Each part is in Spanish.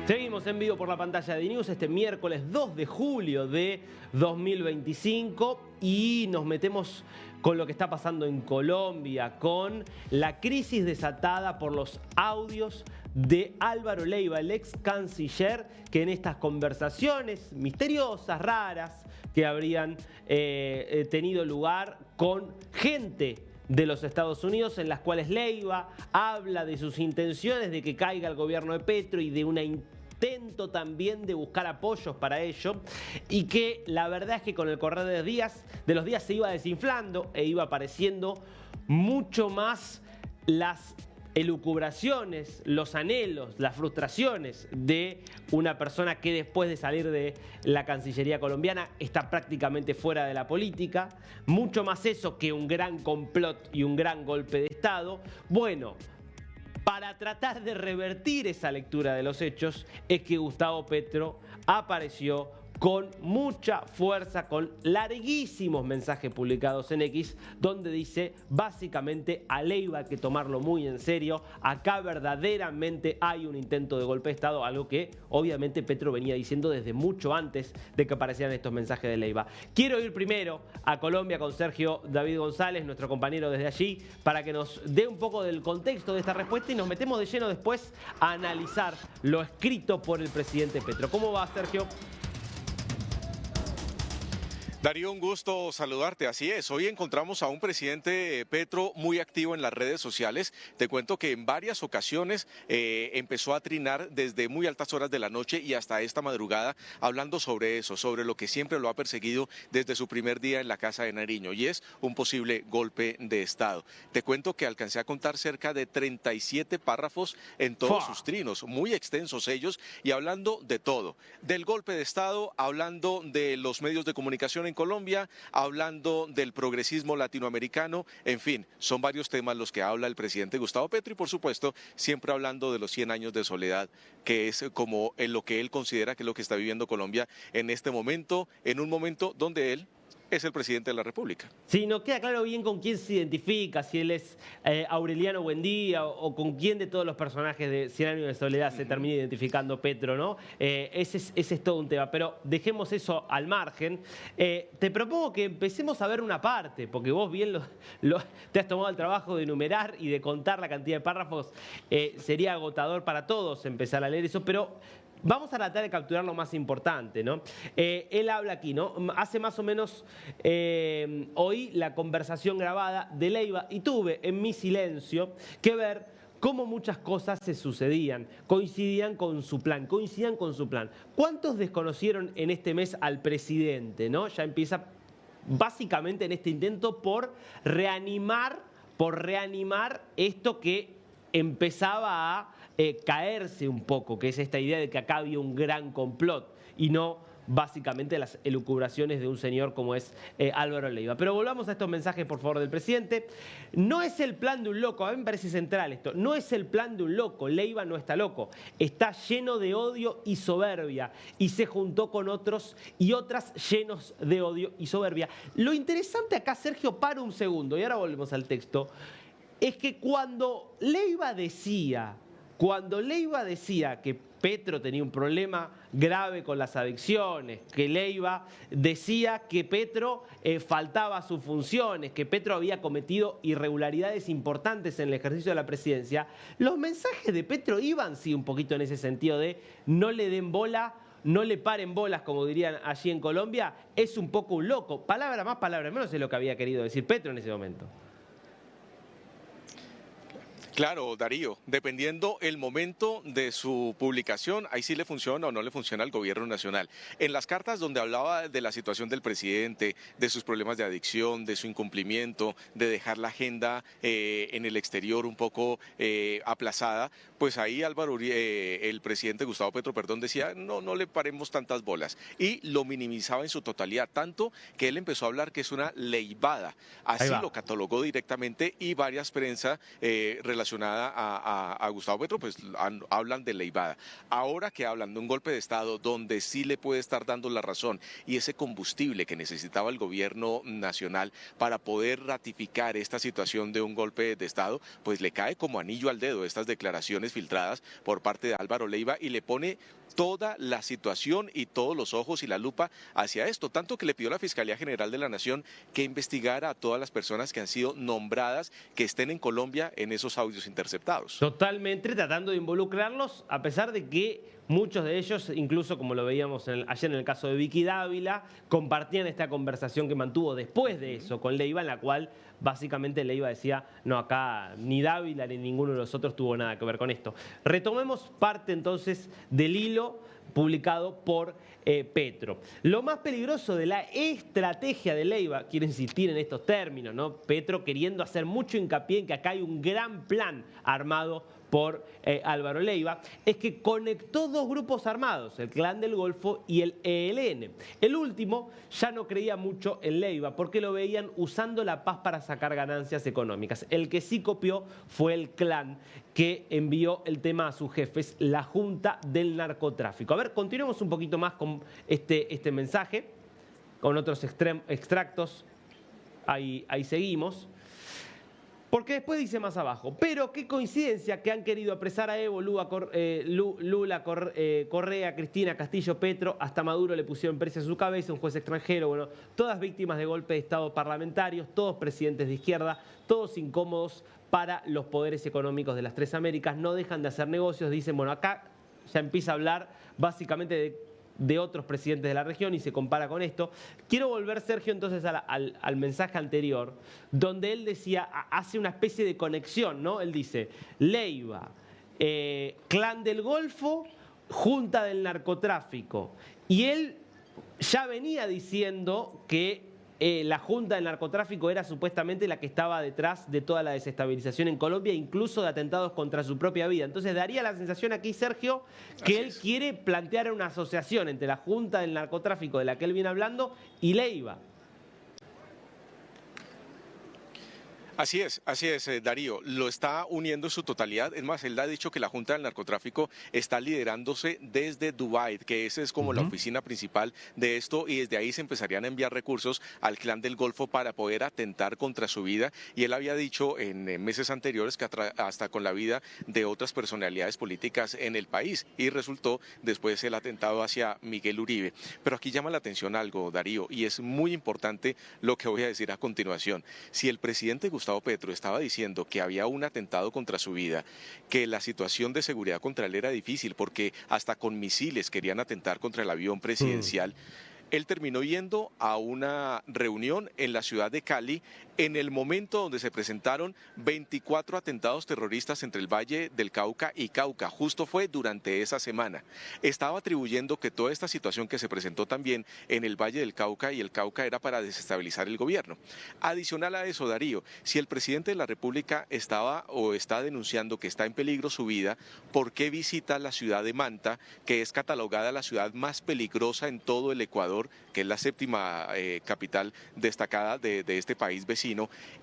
Seguimos en vivo por la pantalla de News este miércoles 2 de julio de 2025 y nos metemos con lo que está pasando en Colombia, con la crisis desatada por los audios de Álvaro Leiva, el ex canciller, que en estas conversaciones misteriosas, raras, que habrían tenido lugar con gente de los Estados Unidos, en las cuales Leiva habla de sus intenciones de que caiga el gobierno de Petro y de una intento también de buscar apoyos para ello, y que la verdad es que con el correr de los días se iba desinflando e iba apareciendo mucho más las elucubraciones, los anhelos, las frustraciones de una persona que después de salir de la Cancillería colombiana está prácticamente fuera de la política. Mucho más eso que un gran complot y un gran golpe de Estado. Bueno, para tratar de revertir esa lectura de los hechos es que Gustavo Petro apareció con mucha fuerza, con larguísimos mensajes publicados en X, donde dice básicamente a Leiva hay que tomarlo muy en serio, acá verdaderamente hay un intento de golpe de Estado, algo que obviamente Petro venía diciendo desde mucho antes de que aparecieran estos mensajes de Leiva. Quiero ir primero a Colombia con Sergio David González, nuestro compañero desde allí, para que nos dé un poco del contexto de esta respuesta y nos metemos de lleno después a analizar lo escrito por el presidente Petro. ¿Cómo va, Sergio? Darío, un gusto saludarte. Así es, hoy encontramos a un presidente Petro muy activo en las redes sociales. Te cuento que en varias ocasiones empezó a trinar desde muy altas horas de la noche y hasta esta madrugada hablando sobre eso, sobre lo que siempre lo ha perseguido desde su primer día en la Casa de Nariño, y es un posible golpe de Estado. Te cuento que alcancé a contar cerca de 37 párrafos en todos sus trinos, muy extensos ellos, y hablando de todo, del golpe de Estado, hablando de los medios de comunicación en Colombia, hablando del progresismo latinoamericano, en fin, son varios temas los que habla el presidente Gustavo Petro y por supuesto siempre hablando de los 100 años de soledad, que es como en lo que él considera que es lo que está viviendo Colombia en este momento, en un momento donde él es el presidente de la República. Sí, no queda claro bien con quién se identifica, si él es Aureliano Buendía o con quién de todos los personajes de 100 años de soledad se termina identificando Petro, ¿no? Ese es todo un tema, pero dejemos eso al margen. Te propongo que empecemos a ver una parte, porque vos bien te has tomado el trabajo de enumerar y de contar la cantidad de párrafos. Sería agotador para todos empezar a leer eso, pero vamos a tratar de capturar lo más importante, ¿no? Él habla aquí, ¿no? Hace más o menos oí la conversación grabada de Leiva y tuve en mi silencio que ver cómo muchas cosas se sucedían, coincidían con su plan. ¿Cuántos desconocieron en este mes al presidente, ¿no? Ya empieza básicamente en este intento por reanimar esto que empezaba a caerse un poco, que es esta idea de que acá había un gran complot y no básicamente las elucubraciones de un señor como es Álvaro Leiva. Pero volvamos a estos mensajes, por favor, del presidente. No es el plan de un loco, a mí me parece central esto, no es el plan de un loco, Leiva no está loco, está lleno de odio y soberbia y se juntó con otros y otras llenos de odio y soberbia. Lo interesante acá, Sergio, para un segundo y ahora volvemos al texto, es que cuando Leiva decía que Petro tenía un problema grave con las adicciones, que Leiva decía que Petro faltaba a sus funciones, que Petro había cometido irregularidades importantes en el ejercicio de la presidencia, los mensajes de Petro iban sí un poquito en ese sentido de no le den bola, no le paren bolas, como dirían allí en Colombia, es un poco un loco. Palabra más, palabra menos es lo que había querido decir Petro en ese momento. Claro, Darío, dependiendo el momento de su publicación, ahí sí le funciona o no le funciona al gobierno nacional. En las cartas donde hablaba de la situación del presidente, de sus problemas de adicción, de su incumplimiento, de dejar la agenda en el exterior un poco aplazada, pues ahí el presidente Gustavo Petro, decía no le paremos tantas bolas y lo minimizaba en su totalidad, tanto que él empezó a hablar que es una leivada, así lo catalogó directamente y varias prensa relacionadas relacionada a Gustavo Petro, pues hablan de Leivada. Ahora que hablan de un golpe de Estado donde sí le puede estar dando la razón y ese combustible que necesitaba el gobierno nacional para poder ratificar esta situación de un golpe de Estado, pues le cae como anillo al dedo estas declaraciones filtradas por parte de Álvaro Leiva y le pone toda la situación y todos los ojos y la lupa hacia esto, tanto que le pidió a la Fiscalía General de la Nación que investigara a todas las personas que han sido nombradas, que estén en Colombia en esos audios interceptados. Totalmente, tratando de involucrarlos, a pesar de que muchos de ellos, incluso como lo veíamos ayer en el caso de Vicky Dávila, compartían esta conversación que mantuvo después de eso con Leiva, en la cual básicamente Leiva decía, no, acá ni Dávila ni ninguno de los otros tuvo nada que ver con esto. Retomemos parte entonces del hilo publicado por Petro. Lo más peligroso de la estrategia de Leiva, quiero insistir en estos términos, ¿no? Petro queriendo hacer mucho hincapié en que acá hay un gran plan armado por Álvaro Leiva, es que conectó dos grupos armados, el Clan del Golfo y el ELN. El último ya no creía mucho en Leiva porque lo veían usando la paz para sacar ganancias económicas. El que sí copió fue el Clan, que envió el tema a sus jefes, la Junta del Narcotráfico. A ver, continuemos un poquito más con este mensaje, con otros extractos. Ahí seguimos. Porque después dice más abajo, pero qué coincidencia que han querido apresar a Evo, Lula, Correa, Cristina, Castillo, Petro, hasta Maduro le pusieron precio a su cabeza, un juez extranjero, bueno, todas víctimas de golpes de Estado parlamentarios, todos presidentes de izquierda, todos incómodos para los poderes económicos de las tres Américas, no dejan de hacer negocios, dicen, bueno, acá ya empieza a hablar básicamente de otros presidentes de la región y se compara con esto. Quiero volver, Sergio, entonces al mensaje anterior, donde él decía, hace una especie de conexión, ¿no? Él dice, Leiva, Clan del Golfo, Junta del Narcotráfico. Y él ya venía diciendo que la Junta del Narcotráfico era supuestamente la que estaba detrás de toda la desestabilización en Colombia, incluso de atentados contra su propia vida. Entonces daría la sensación aquí, Sergio, que él quiere plantear una asociación entre la Junta del Narcotráfico de la que él viene hablando y Leiva. Así es, Darío, lo está uniendo en su totalidad. Es más, él ha dicho que la Junta del Narcotráfico está liderándose desde Dubái, que esa es como la oficina principal de esto, y desde ahí se empezarían a enviar recursos al Clan del Golfo para poder atentar contra su vida. Y él había dicho en meses anteriores que hasta con la vida de otras personalidades políticas en el país, y resultó después el atentado hacia Miguel Uribe. Pero aquí llama la atención algo, Darío, y es muy importante lo que voy a decir a continuación. Si el presidente Gustavo Petro estaba diciendo que había un atentado contra su vida, que la situación de seguridad contra él era difícil porque hasta con misiles querían atentar contra el avión presidencial, él terminó yendo a una reunión en la ciudad de Cali en el momento donde se presentaron 24 atentados terroristas entre el Valle del Cauca y Cauca. Justo fue durante esa semana. Estaba atribuyendo que toda esta situación que se presentó también en el Valle del Cauca y el Cauca era para desestabilizar el gobierno. Adicional a eso, Darío, si el presidente de la República estaba o está denunciando que está en peligro su vida, ¿por qué visita la ciudad de Manta, que es catalogada la ciudad más peligrosa en todo el Ecuador, que es la séptima capital destacada de este país vecino,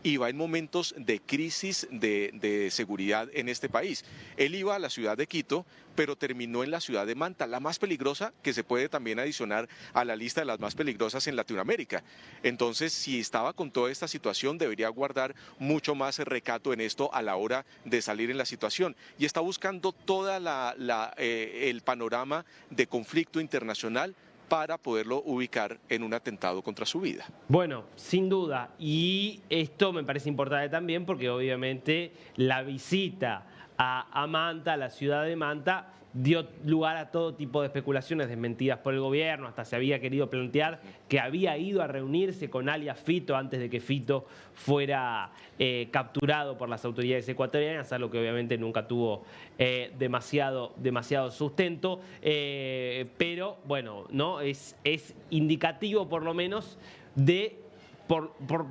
y va en momentos de crisis de seguridad en este país? Él iba a la ciudad de Quito, pero terminó en la ciudad de Manta, la más peligrosa, que se puede también adicionar a la lista de las más peligrosas en Latinoamérica. Entonces, si estaba con toda esta situación, debería guardar mucho más recato en esto a la hora de salir en la situación. Y está buscando toda el panorama de conflicto internacional para poderlo ubicar en un atentado contra su vida. Bueno, sin duda, y esto me parece importante también porque obviamente la visita a Manta, a la ciudad de Manta, dio lugar a todo tipo de especulaciones desmentidas por el gobierno. Hasta se había querido plantear que había ido a reunirse con alias Fito antes de que Fito fuera capturado por las autoridades ecuatorianas, algo que obviamente nunca tuvo demasiado sustento, pero bueno, ¿no? Es indicativo por lo menos de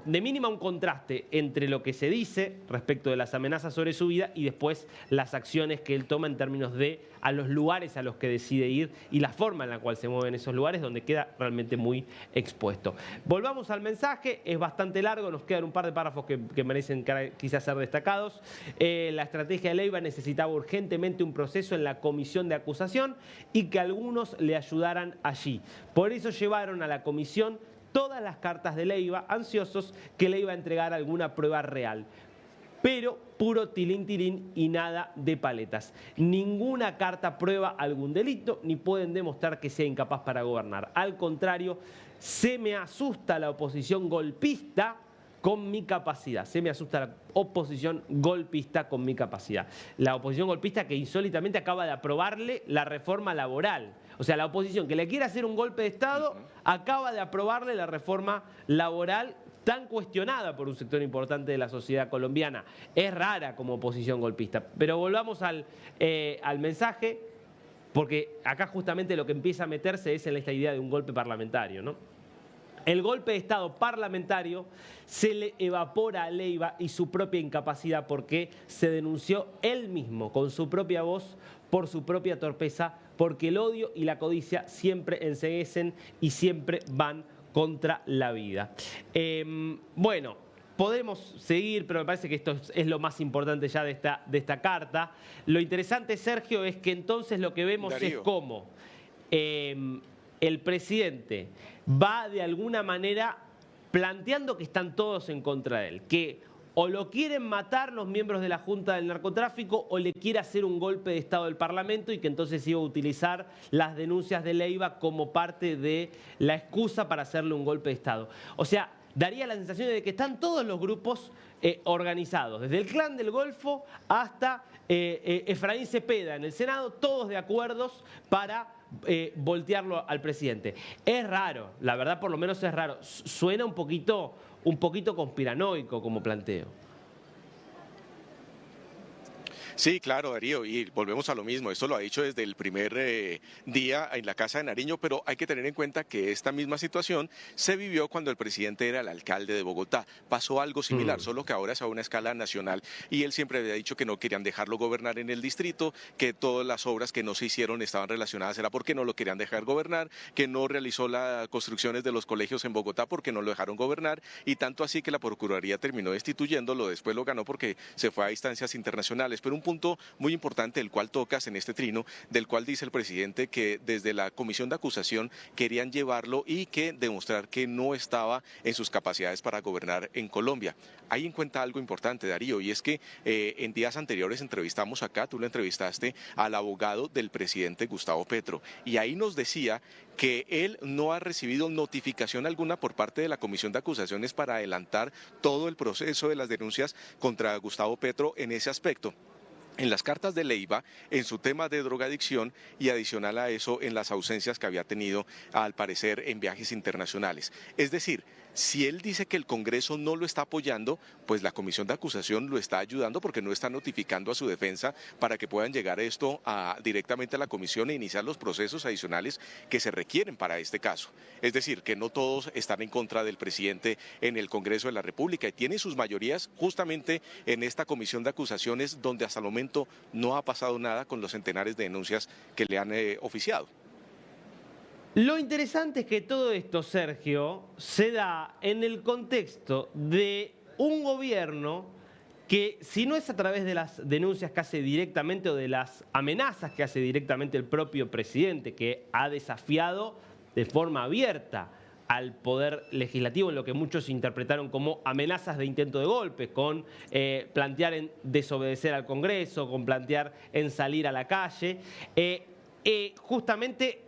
de mínima un contraste entre lo que se dice respecto de las amenazas sobre su vida y después las acciones que él toma en términos de a los lugares a los que decide ir y la forma en la cual se mueve en esos lugares, donde queda realmente muy expuesto. Volvamos al mensaje, es bastante largo, nos quedan un par de párrafos que merecen quizás ser destacados. La estrategia de Leiva necesitaba urgentemente un proceso en la comisión de acusación y que algunos le ayudaran allí. Por eso llevaron a la comisión todas las cartas de Leiva, ansiosos que le iba a entregar alguna prueba real. Pero puro tilín y nada de paletas. Ninguna carta prueba algún delito ni pueden demostrar que sea incapaz para gobernar. Al contrario, se me asusta la oposición golpista con mi capacidad. Se me asusta la oposición golpista con mi capacidad. La oposición golpista que insólitamente acaba de aprobarle la reforma laboral. O sea, la oposición que le quiere hacer un golpe de Estado acaba de aprobarle la reforma laboral tan cuestionada por un sector importante de la sociedad colombiana. Es rara como oposición golpista. Pero volvamos al mensaje, porque acá justamente lo que empieza a meterse es en esta idea de un golpe parlamentario, ¿no? El golpe de Estado parlamentario se le evapora a Leiva y su propia incapacidad porque se denunció él mismo con su propia voz por su propia torpeza, porque el odio y la codicia siempre enceguecen y siempre van contra la vida. Bueno, podemos seguir, pero me parece que esto es lo más importante ya de esta carta. Lo interesante, Sergio, es que entonces lo que vemos es cómo el presidente va de alguna manera planteando que están todos en contra de él, que o lo quieren matar los miembros de la Junta del Narcotráfico o le quiere hacer un golpe de Estado del Parlamento y que entonces iba a utilizar las denuncias de Leiva como parte de la excusa para hacerle un golpe de Estado. O sea, daría la sensación de que están todos los grupos organizados, desde el Clan del Golfo hasta Efraín Cepeda en el Senado, todos de acuerdo para voltearlo al presidente. Es raro, la verdad por lo menos es raro. Suena un poquito conspiranoico como planteo. Sí, claro, Darío, y volvemos a lo mismo. Esto lo ha dicho desde el primer día en la Casa de Nariño, pero hay que tener en cuenta que esta misma situación se vivió cuando el presidente era el alcalde de Bogotá. Pasó algo similar, solo que ahora es a una escala nacional, y él siempre había dicho que no querían dejarlo gobernar en el distrito, que todas las obras que no se hicieron estaban relacionadas era porque no lo querían dejar gobernar, que no realizó las construcciones de los colegios en Bogotá porque no lo dejaron gobernar, y tanto así que la Procuraduría terminó destituyéndolo, después lo ganó porque se fue a instancias internacionales. Pero un punto muy importante del cual tocas en este trino, del cual dice el presidente que desde la comisión de acusación querían llevarlo y que demostrar que no estaba en sus capacidades para gobernar en Colombia. Hay en cuenta algo importante, Darío, y es que en días anteriores entrevistamos acá, tú lo entrevistaste al abogado del presidente Gustavo Petro, y ahí nos decía que él no ha recibido notificación alguna por parte de la comisión de acusaciones para adelantar todo el proceso de las denuncias contra Gustavo Petro en ese aspecto. En las cartas de Leiva, en su tema de drogadicción y adicional a eso en las ausencias que había tenido al parecer en viajes internacionales. Es decir, si él dice que el Congreso no lo está apoyando, pues la comisión de acusación lo está ayudando porque no está notificando a su defensa para que puedan llegar esto directamente a la comisión e iniciar los procesos adicionales que se requieren para este caso. Es decir, que no todos están en contra del presidente en el Congreso de la República y tienen sus mayorías justamente en esta comisión de acusaciones donde hasta el momento no ha pasado nada con los centenares de denuncias que le han oficiado. Lo interesante es que todo esto, Sergio, se da en el contexto de un gobierno que, si no es a través de las denuncias que hace directamente o de las amenazas que hace directamente el propio presidente, que ha desafiado de forma abierta al poder legislativo en lo que muchos interpretaron como amenazas de intento de golpe, con plantear en desobedecer al Congreso, con plantear en salir a la calle, justamente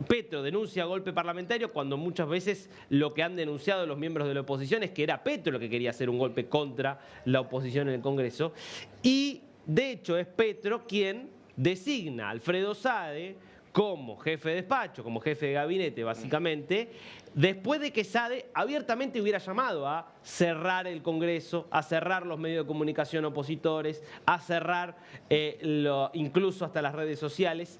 Petro denuncia golpe parlamentario cuando muchas veces lo que han denunciado los miembros de la oposición es que era Petro lo que quería hacer un golpe contra la oposición en el Congreso. Y de hecho es Petro quien designa a Alfredo Sade como jefe de despacho, como jefe de gabinete básicamente, después de que Sade abiertamente hubiera llamado a cerrar el Congreso, a cerrar los medios de comunicación opositores, a cerrar incluso hasta las redes sociales.